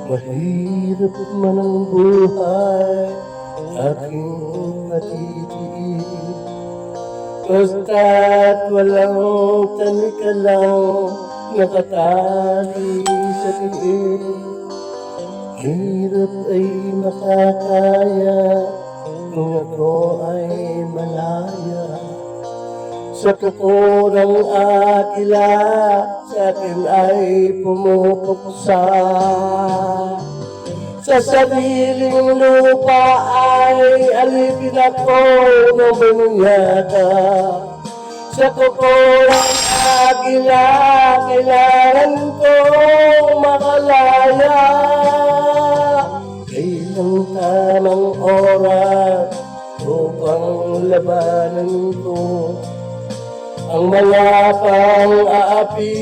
Mahirap man ang buhay, aking matitiis. Basta't walang tanika lang nakatali sa tiis. Hirap ay makakaya kung ako ay malaya. Sa tukurang agila, sa akin ay pumupuksa. Sa sariling lupa ay alipin ako ng bunyada. Sa tukurang agila, kailangan kong makalaya. Kailang tamang oras upang labanan ko ang mga pang-aapi